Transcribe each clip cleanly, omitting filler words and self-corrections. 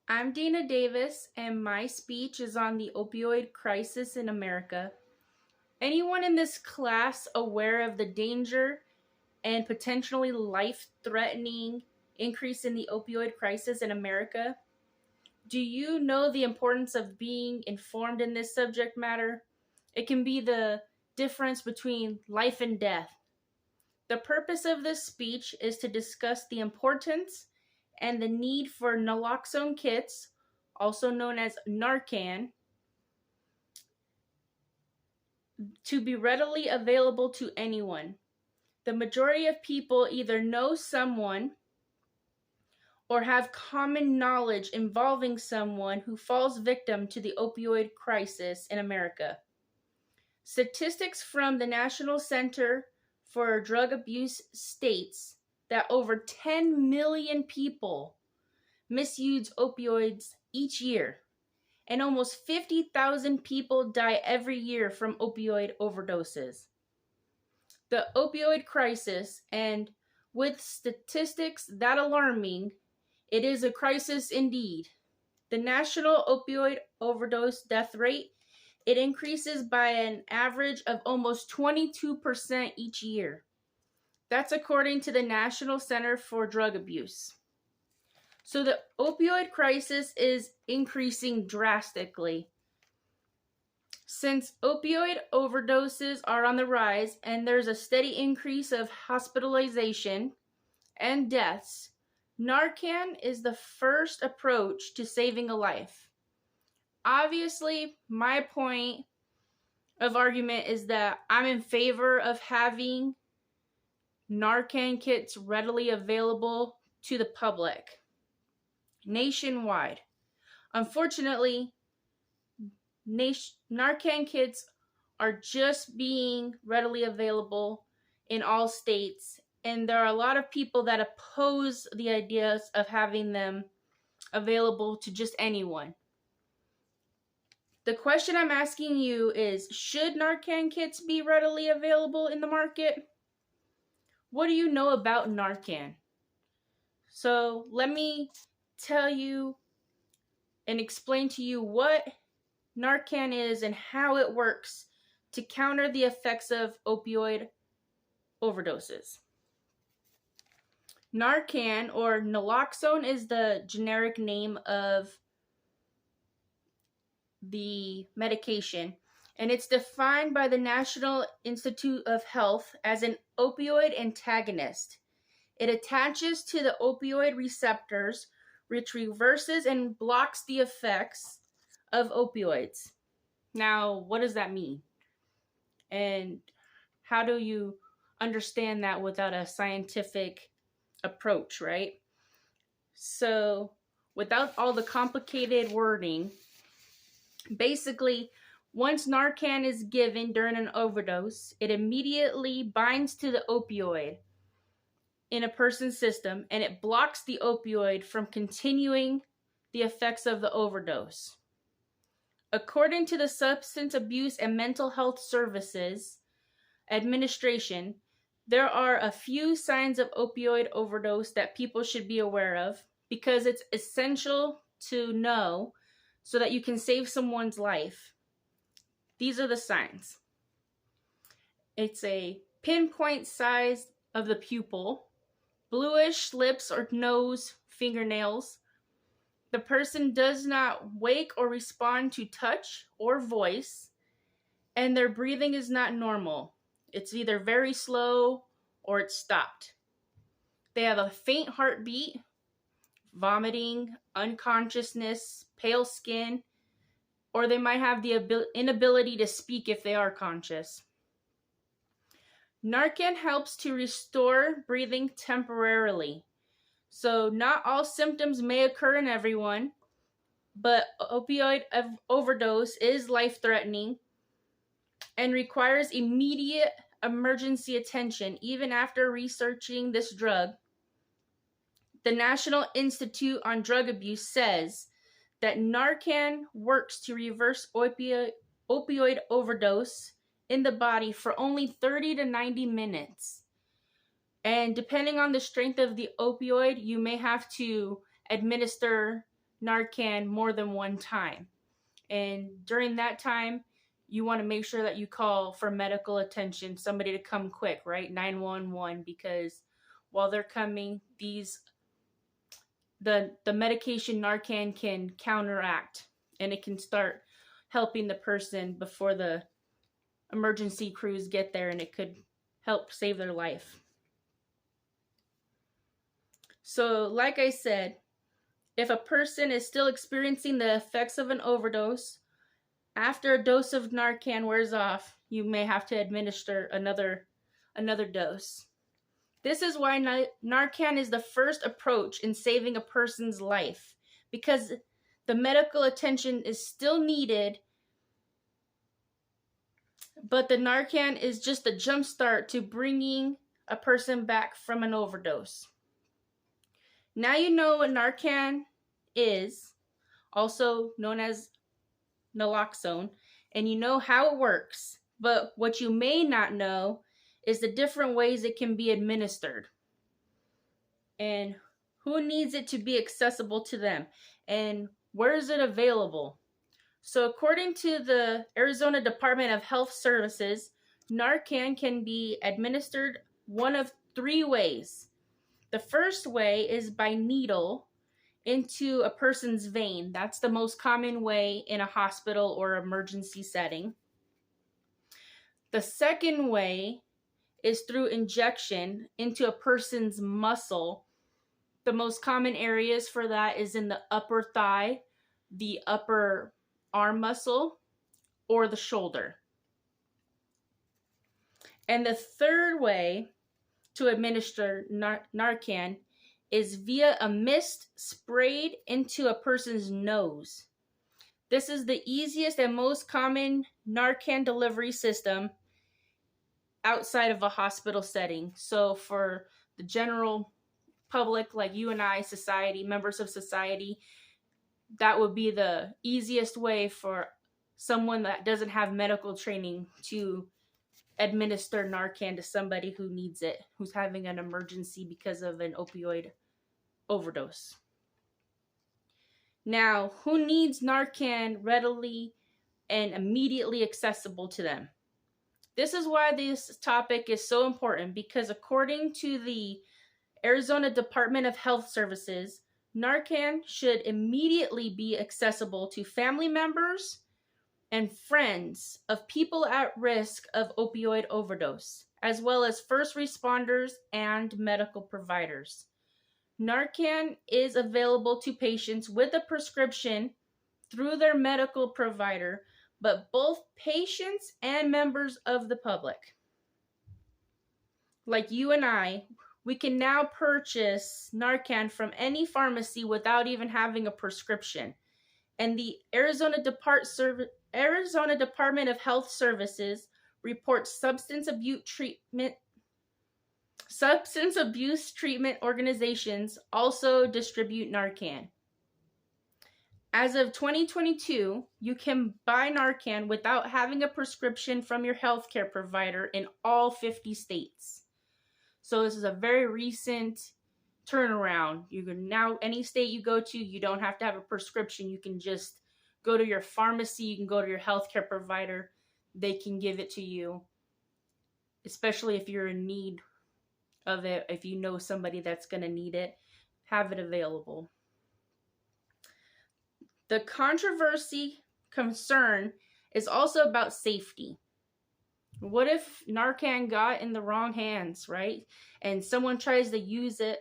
I'm Dana Davis, and my speech is on the opioid crisis in America. Anyone in this class aware of the danger and potentially life-threatening increase in the opioid crisis in America? Do you know the importance of being informed in this subject matter? It can be the difference between life and death. The purpose of this speech is to discuss the importance and the need for naloxone kits, also known as Narcan, to be readily available to anyone. The majority of people either know someone or have common knowledge involving someone who falls victim to the opioid crisis in America. Statistics from the National Center for Drug Abuse states that over 10 million people misuse opioids each year, and almost 50,000 people die every year from opioid overdoses. The opioid crisis, and with statistics that alarming, it is a crisis indeed. The national opioid overdose death rate, it increases by an average of almost 22% each year. That's according to the National Center for Drug Abuse. So the opioid crisis is increasing drastically. Since opioid overdoses are on the rise and there's a steady increase of hospitalization and deaths, Narcan is the first approach to saving a life. Obviously, my point of argument is that I'm in favor of having Narcan kits readily available to the public nationwide. Unfortunately, Narcan kits are just being readily available in all states, and there are a lot of people that oppose the ideas of having them available to just anyone. The question I'm asking you is, should Narcan kits be readily available in the market? What do you know about Narcan? So let me tell you and explain to you what Narcan is and how it works to counter the effects of opioid overdoses. Narcan, or naloxone, is the generic name of the medication, and it's defined by the National Institute of Health as an opioid antagonist. It attaches to the opioid receptors, which reverses and blocks the effects of opioids. Now, what does that mean? And how do you understand that without a scientific approach, right? So, without all the complicated wording, basically, once Narcan is given during an overdose, it immediately binds to the opioid in a person's system, and it blocks the opioid from continuing the effects of the overdose. According to the Substance Abuse and Mental Health Services Administration, there are a few signs of opioid overdose that people should be aware of because it's essential to know so that you can save someone's life. These are the signs. It's a pinpoint size of the pupil, bluish lips or nose, fingernails. The person does not wake or respond to touch or voice, and their breathing is not normal. It's either very slow or it's stopped. They have a faint heartbeat, vomiting, unconsciousness, pale skin, or they might have the inability to speak if they are conscious. Narcan helps to restore breathing temporarily. So not all symptoms may occur in everyone, but opioid overdose is life-threatening and requires immediate emergency attention even after researching this drug. The National Institute on Drug Abuse says that Narcan works to reverse opioid overdose in the body for only 30 to 90 minutes. And depending on the strength of the opioid, you may have to administer Narcan more than one time. And during that time, you want to make sure that you call for medical attention, somebody to come quick, right? 911, because while they're coming, the medication Narcan can counteract, and it can start helping the person before the emergency crews get there, and it could help save their life. So, like I said, if a person is still experiencing the effects of an overdose, after a dose of Narcan wears off, you may have to administer another dose. This is why Narcan is the first approach in saving a person's life, because the medical attention is still needed, but the Narcan is just a jump start to bringing a person back from an overdose. Now you know what Narcan is, also known as naloxone, and you know how it works. But what you may not know is the different ways it can be administered and who needs it to be accessible to them and where is it available. So according to the Arizona Department of Health Services, Narcan can be administered one of three ways. The first way is by needle into a person's vein. That's the most common way in a hospital or emergency setting. The second way is through injection into a person's muscle. The most common areas for that is in the upper thigh, the upper arm muscle, or the shoulder. And the third way to administer Narcan is via a mist sprayed into a person's nose. This is the easiest and most common Narcan delivery system outside of a hospital setting. So for the general public, like you and I, society, members of society, that would be the easiest way for someone that doesn't have medical training to administer Narcan to somebody who needs it, who's having an emergency because of an opioid overdose. Now, who needs Narcan readily and immediately accessible to them? This is why this topic is so important, because according to the Arizona Department of Health Services, Narcan should immediately be accessible to family members and friends of people at risk of opioid overdose, as well as first responders and medical providers. Narcan is available to patients with a prescription through their medical provider, but both patients and members of the public, like you and I, we can now purchase Narcan from any pharmacy without even having a prescription. And the Arizona Department of Health Services reports substance abuse treatment organizations also distribute Narcan. As of 2022, you can buy Narcan without having a prescription from your healthcare provider in all 50 states. So this is a very recent turnaround. You can now, any state you go to, you don't have to have a prescription. You can just go to your pharmacy. You can go to your healthcare provider. They can give it to you, especially if you're in need of it. If you know somebody that's going to need it, have it available. The concern is also about safety. What if Narcan got in the wrong hands, right? And someone tries to use it,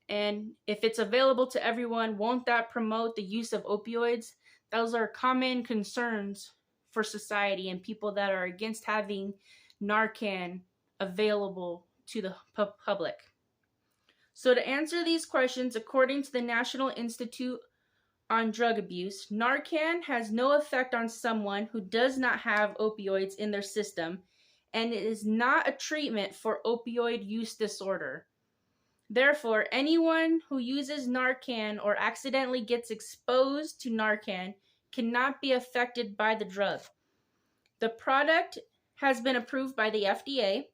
and if it's available to everyone, won't that promote the use of opioids? Those are common concerns for society and people that are against having Narcan available to the public. So to answer these questions, according to the National Institute on Drug Abuse, Narcan has no effect on someone who does not have opioids in their system, and it is not a treatment for opioid use disorder. Therefore, anyone who uses Narcan or accidentally gets exposed to Narcan cannot be affected by the drug. The product has been approved by the FDA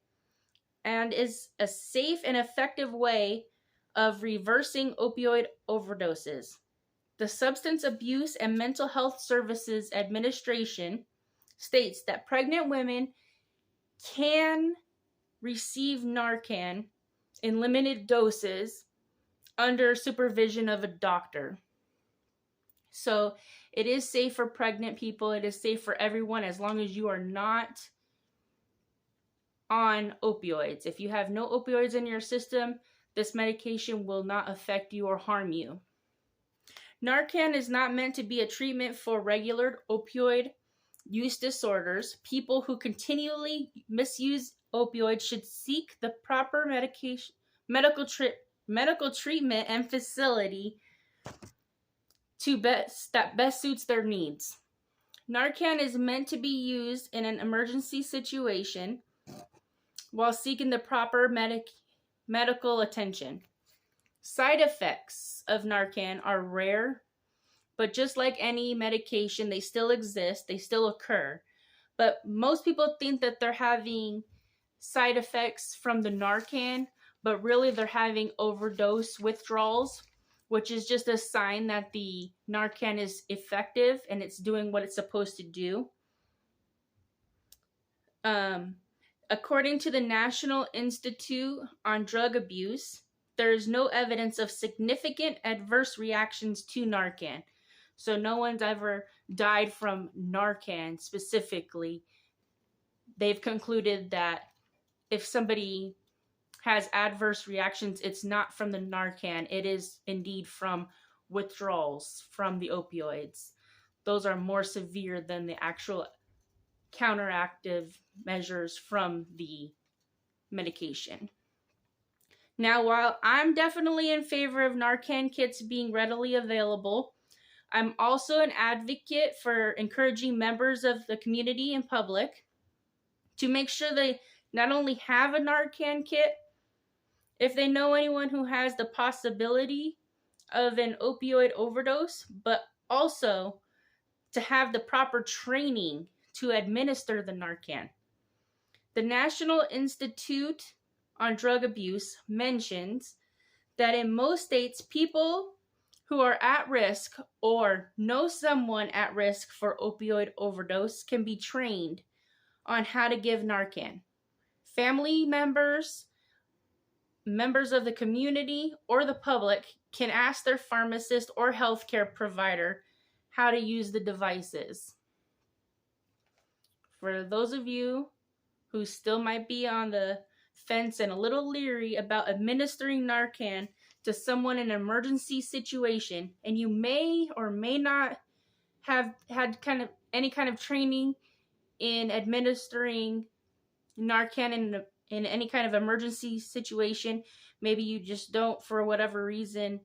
and is a safe and effective way of reversing opioid overdoses. The Substance Abuse and Mental Health Services Administration states that pregnant women can receive Narcan in limited doses under supervision of a doctor. So it is safe for pregnant people. It is safe for everyone as long as you are not on opioids. If you have no opioids in your system, this medication will not affect you or harm you. Narcan is not meant to be a treatment for regular opioid use disorders. People who continually misuse opioids should seek the proper medical treatment and facility that best suits their needs. Narcan is meant to be used in an emergency situation while seeking the proper medical attention. Side effects of Narcan are rare, but just like any medication, they still exist, they still occur. But most people think that they're having side effects from the Narcan, but really they're having overdose withdrawals, which is just a sign that the Narcan is effective and it's doing what it's supposed to do. According to the National Institute on Drug Abuse, there is no evidence of significant adverse reactions to Narcan. So no one's ever died from Narcan specifically. They've concluded that if somebody has adverse reactions, it's not from the Narcan. It is indeed from withdrawals from the opioids. Those are more severe than the actual counteractive measures from the medication. Now, while I'm definitely in favor of Narcan kits being readily available, I'm also an advocate for encouraging members of the community and public to make sure they not only have a Narcan kit, if they know anyone who has the possibility of an opioid overdose, but also to have the proper training to administer the Narcan. The National Institute on Drug Abuse mentions that in most states, people who are at risk or know someone at risk for opioid overdose can be trained on how to give Narcan. Family members of the community, or the public can ask their pharmacist or healthcare provider how to use the devices. For those of you who still might be on the fence and a little leery about administering Narcan to someone in an emergency situation, and you may or may not have had any kind of training in administering Narcan in any kind of emergency situation, maybe you just don't, for whatever reason,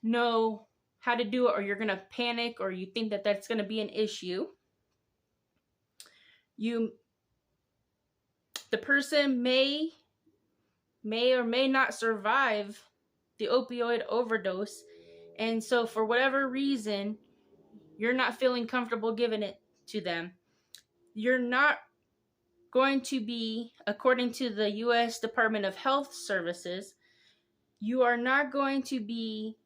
know how to do it, or you're going to panic, or you think that that's going to be an issue. The person may or may not survive the opioid overdose, and so for whatever reason, you're not feeling comfortable giving it to them. You're not going to be, according to the U.S. Department of Health Services, you are not going to be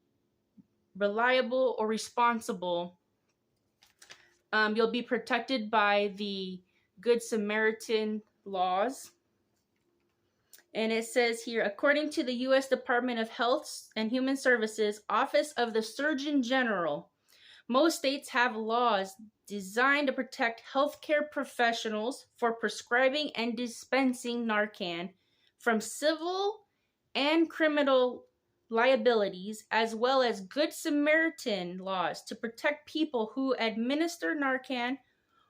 reliable or responsible. You'll be protected by the Good Samaritan laws. And it says here, according to the U.S. Department of Health and Human Services, Office of the Surgeon General, most states have laws designed to protect healthcare professionals for prescribing and dispensing Narcan from civil and criminal liabilities, as well as Good Samaritan laws to protect people who administer Narcan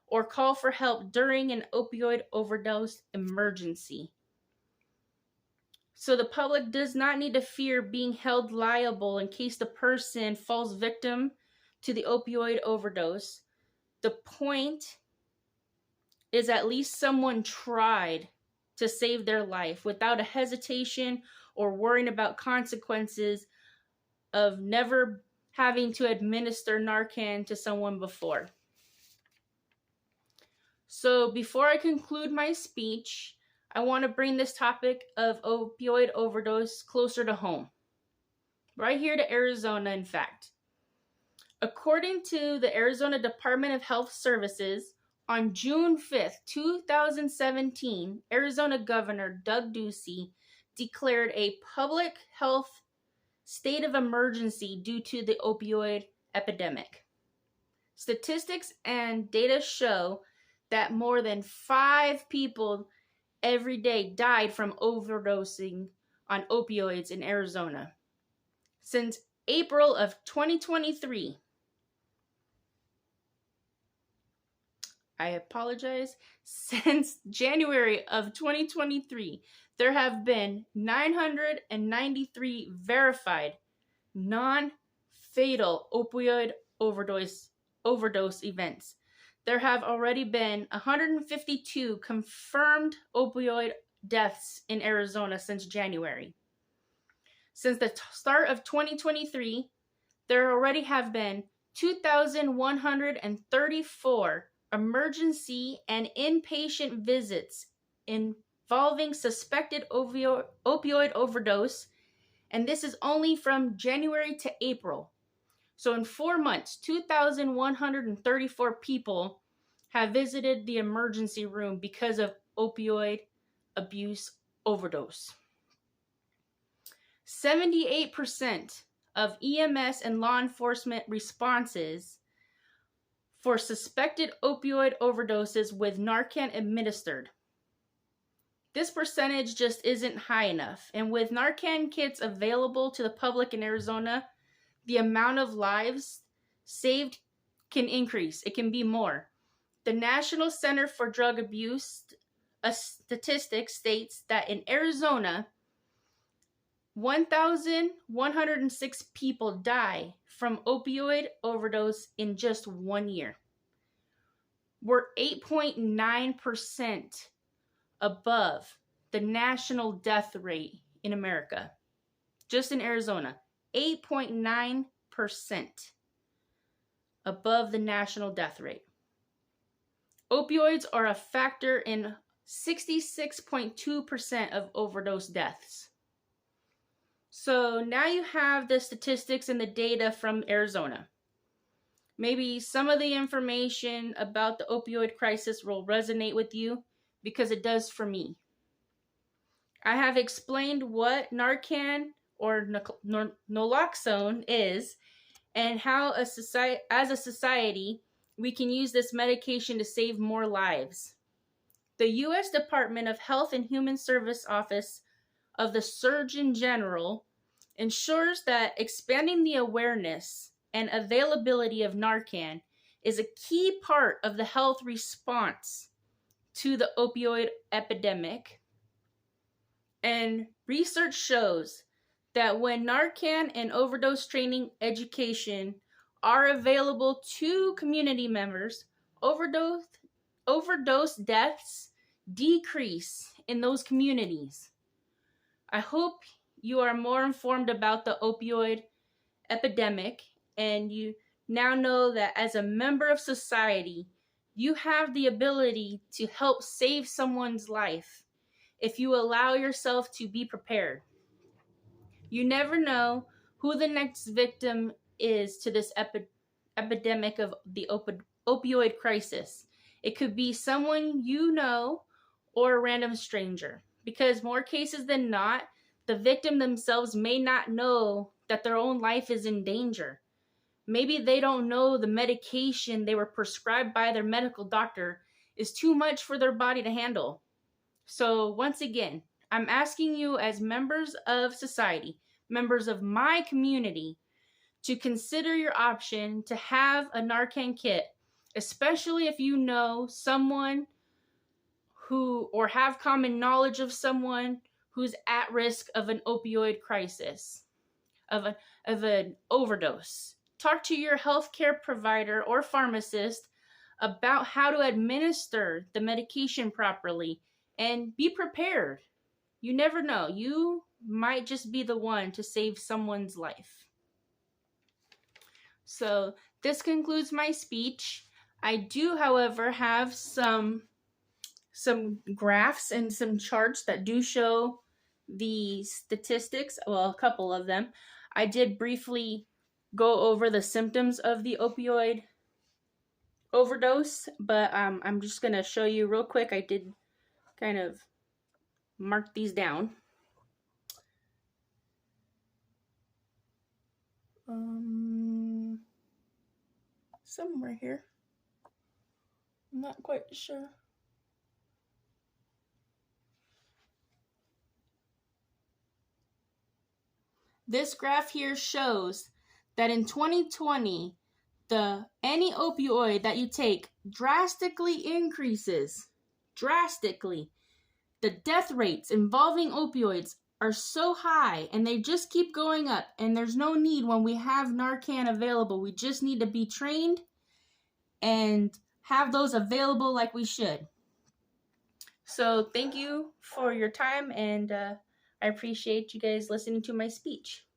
or call for help during an opioid overdose emergency. So the public does not need to fear being held liable in case the person falls victim to the opioid overdose. The point is at least someone tried to save their life without a hesitation or worrying about consequences of never having to administer Narcan to someone before. So before I conclude my speech, I want to bring this topic of opioid overdose closer to home. Right here to Arizona, in fact. According to the Arizona Department of Health Services, on June 5th, 2017, Arizona Governor Doug Ducey declared a public health state of emergency due to the opioid epidemic. Statistics and data show that more than 5 people every day died from overdosing on opioids in Arizona. Since April of 2023, since January of 2023, there have been 993 verified non-fatal opioid overdose events. There have already been 152 confirmed opioid deaths in Arizona since January. Since the start of 2023, there already have been 2,134 emergency and inpatient visits involving suspected opioid overdose, and this is only from January to April. So in 4 months, 2,134 people have visited the emergency room because of opioid abuse overdose. 78% of EMS and law enforcement responses for suspected opioid overdoses with Narcan administered. This percentage just isn't high enough, and with Narcan kits available to the public in Arizona, the amount of lives saved can increase. It can be more. The National Center for Drug Abuse statistics states that in Arizona, 1,106 people die from opioid overdose in just 1 year. We're 8.9% above the national death rate in America. Just in Arizona, 8.9% above the national death rate. Opioids are a factor in 66.2% of overdose deaths. So now you have the statistics and the data from Arizona. Maybe some of the information about the opioid crisis will resonate with you, because it does for me. I have explained what Narcan or naloxone is, and how as a society we can use this medication to save more lives. The U.S. Department of Health and Human Service Office of the Surgeon General ensures that expanding the awareness and availability of Narcan is a key part of the health response to the opioid epidemic. And research shows that when Narcan and overdose training education are available to community members, overdose deaths decrease in those communities. I hope you are more informed about the opioid epidemic, and you now know that as a member of society, you have the ability to help save someone's life if you allow yourself to be prepared. You never know who the next victim is to this epidemic of the opioid crisis. It could be someone you know or a random stranger, because more cases than not, the victim themselves may not know that their own life is in danger. Maybe they don't know the medication they were prescribed by their medical doctor is too much for their body to handle. So once again, I'm asking you as members of society, members of my community, to consider your option to have a Narcan kit, especially if you know someone who, or have common knowledge of someone who's at risk of an opioid crisis, of an overdose. Talk to your healthcare provider or pharmacist about how to administer the medication properly, and be prepared. You never know. You might just be the one to save someone's life. So this concludes my speech. I do, however, have some graphs and some charts that do show the statistics. Well, a couple of them. I did briefly go over the symptoms of the opioid overdose, but I'm just going to show you real quick. I did kind of mark these down. Somewhere here. I'm not quite sure. This graph here shows that in 2020, any opioid that you take drastically increases. Drastically. The death rates involving opioids are so high, and they just keep going up, and there's no need when we have Narcan available. We just need to be trained and have those available like we should. So thank you for your time, and I appreciate you guys listening to my speech.